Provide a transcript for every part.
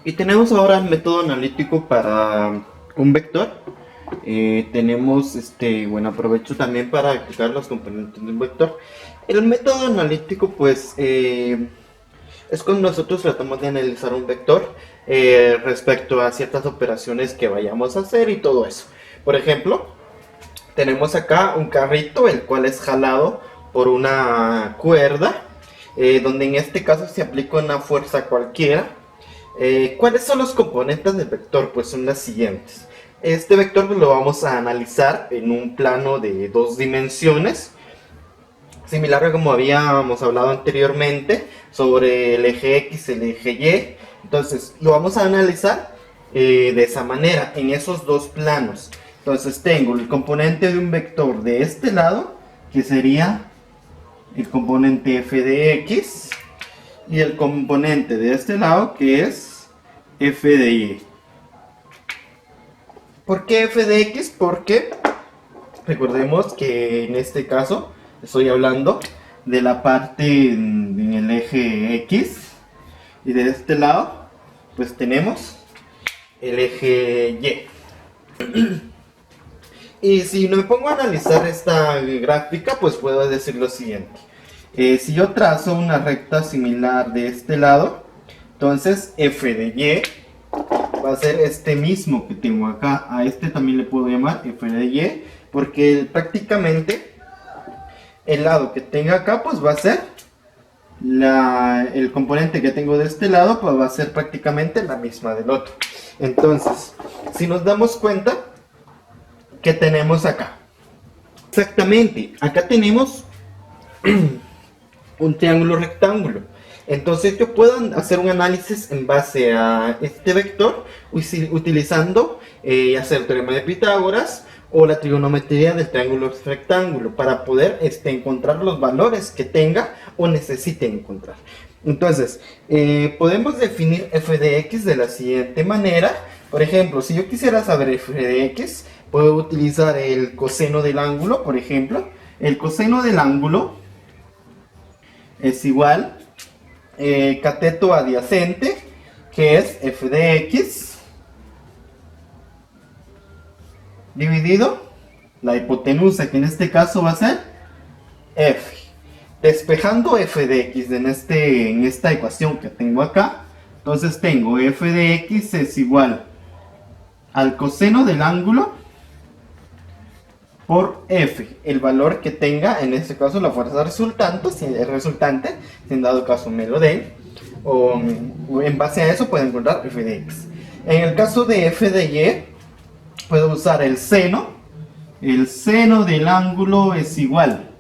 Y tenemos ahora el método analítico para un vector. Tenemos, bueno, aprovecho también para explicar los componentes de un vector. El método analítico, pues, es cuando nosotros tratamos de analizar un vector respecto a ciertas operaciones que vayamos a hacer y todo eso. Por ejemplo, tenemos acá un carrito, el cual es jalado por una cuerda, donde en este caso se aplica una fuerza cualquiera. ¿Cuáles son los componentes del vector? Pues son las siguientes. Este vector lo vamos a analizar en un plano de dos dimensiones, similar a como habíamos hablado anteriormente sobre el eje X y el eje Y. Entonces lo vamos a analizar de esa manera, en esos dos planos. Entonces tengo el componente de un vector de este lado, que sería el componente f de x, y el componente de este lado, que es f de y. ¿Por qué f de x? Porque recordemos que en este caso estoy hablando de la parte en el eje x, y de este lado pues tenemos el eje y. Y si me pongo a analizar esta gráfica, pues puedo decir lo siguiente. Si yo trazo una recta similar de este lado, entonces f de y va a ser este mismo que tengo acá. A este también le puedo llamar f de y, porque prácticamente el lado que tenga acá pues va a ser el componente que tengo de este lado, pues va a ser prácticamente la misma del otro. Entonces, si nos damos cuenta, ¿qué tenemos acá? Exactamente, acá tenemos un triángulo rectángulo. Entonces yo puedo hacer un análisis en base a este vector utilizando ya sea el teorema de Pitágoras o la trigonometría del triángulo rectángulo para poder encontrar los valores que tenga o necesite encontrar. Entonces, podemos definir f de x de la siguiente manera. Por ejemplo, si yo quisiera saber f de x, puedo utilizar el coseno del ángulo, por ejemplo. El coseno del ángulo es igual cateto adyacente, que es f de x, dividido la hipotenusa, que en este caso va a ser f. Despejando f de x en esta ecuación que tengo acá, entonces tengo f de x es igual al coseno del ángulo por f, el valor que tenga, en este caso la fuerza resultante, si en dado caso me lo den, o en base a eso puedo encontrar f de x. En el caso de f de y, puedo usar el seno del ángulo es igual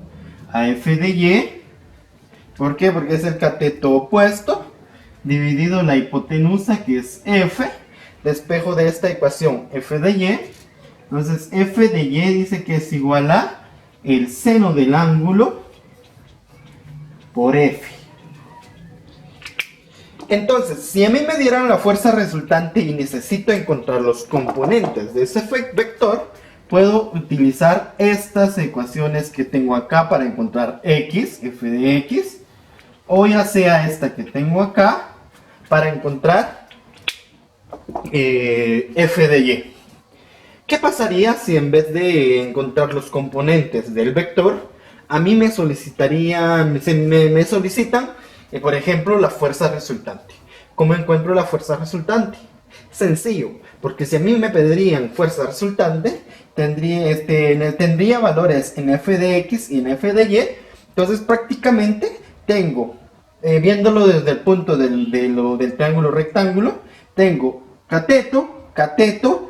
a f de y. ¿Por qué? Porque es el cateto opuesto, dividido la hipotenusa, que es f, despejo de esta ecuación f de y. Entonces f de y dice que es igual a el seno del ángulo por f. Entonces, si a mí me dieran la fuerza resultante y necesito encontrar los componentes de ese vector, puedo utilizar estas ecuaciones que tengo acá para encontrar x, f de x, o ya sea esta que tengo acá para encontrar f de y. ¿Qué pasaría si en vez de encontrar los componentes del vector, a mí me solicitan, por ejemplo, la fuerza resultante? ¿Cómo encuentro la fuerza resultante? Sencillo, porque si a mí me pedirían fuerza resultante, tendría valores en f de x y en f de y. Entonces prácticamente tengo, viéndolo desde el punto del triángulo rectángulo, tengo cateto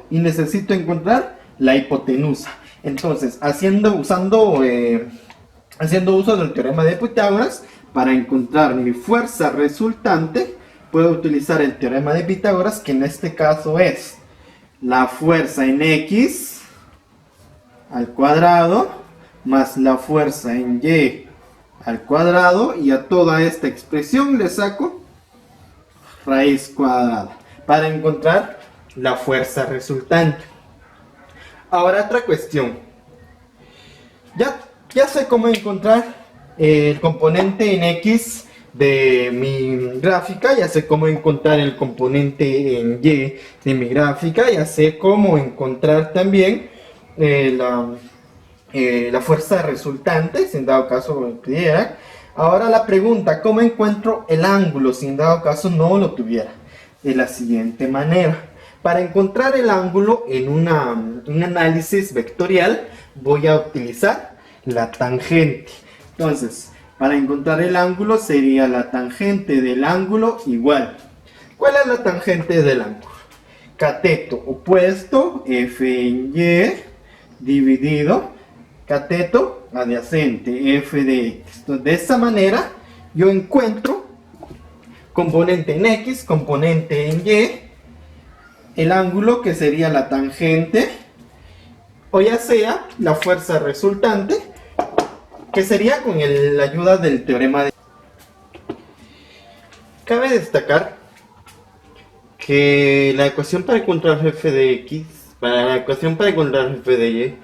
y necesito encontrar la hipotenusa. Entonces, haciendo uso del teorema de Pitágoras para encontrar mi fuerza resultante, puedo utilizar el teorema de Pitágoras, que en este caso es la fuerza en x al cuadrado más la fuerza en y al cuadrado, y a toda esta expresión le saco raíz cuadrada para encontrar la fuerza resultante. Ahora otra cuestión. Ya sé cómo encontrar el componente en x de mi gráfica, ya sé cómo encontrar el componente en Y de mi gráfica, ya sé cómo encontrar también la fuerza resultante, si en dado caso lo tuviera. Ahora la pregunta, ¿cómo encuentro el ángulo si en dado caso no lo tuviera? De la siguiente manera. Para encontrar el ángulo en un análisis vectorial, voy a utilizar la tangente. Entonces, para encontrar el ángulo sería la tangente del ángulo igual. ¿Cuál es la tangente del ángulo? Cateto opuesto, f en y, dividido cateto adyacente, f de x. Entonces, de esta manera, yo encuentro componente en x, componente en y, el ángulo que sería la tangente, o ya sea la fuerza resultante, que sería con la ayuda del teorema de... Cabe destacar que la ecuación para encontrar f de x, para la ecuación para encontrar f de y,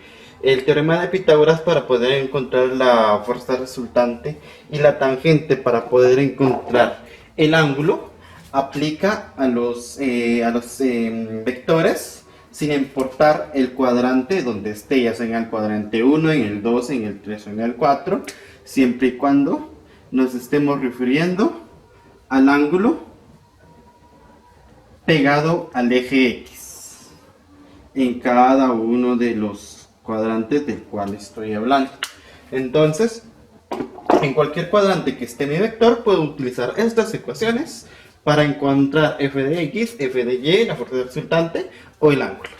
el teorema de Pitágoras para poder encontrar la fuerza resultante y la tangente para poder encontrar el ángulo, aplica a los vectores sin importar el cuadrante donde esté, ya sea en el cuadrante 1, en el 2, en el 3 o en el 4, siempre y cuando nos estemos refiriendo al ángulo pegado al eje X en cada uno de los cuadrantes del cual estoy hablando. Entonces, en cualquier cuadrante que esté mi vector, puedo utilizar estas ecuaciones para encontrar f de x, f de y, la fuerza resultante o el ángulo.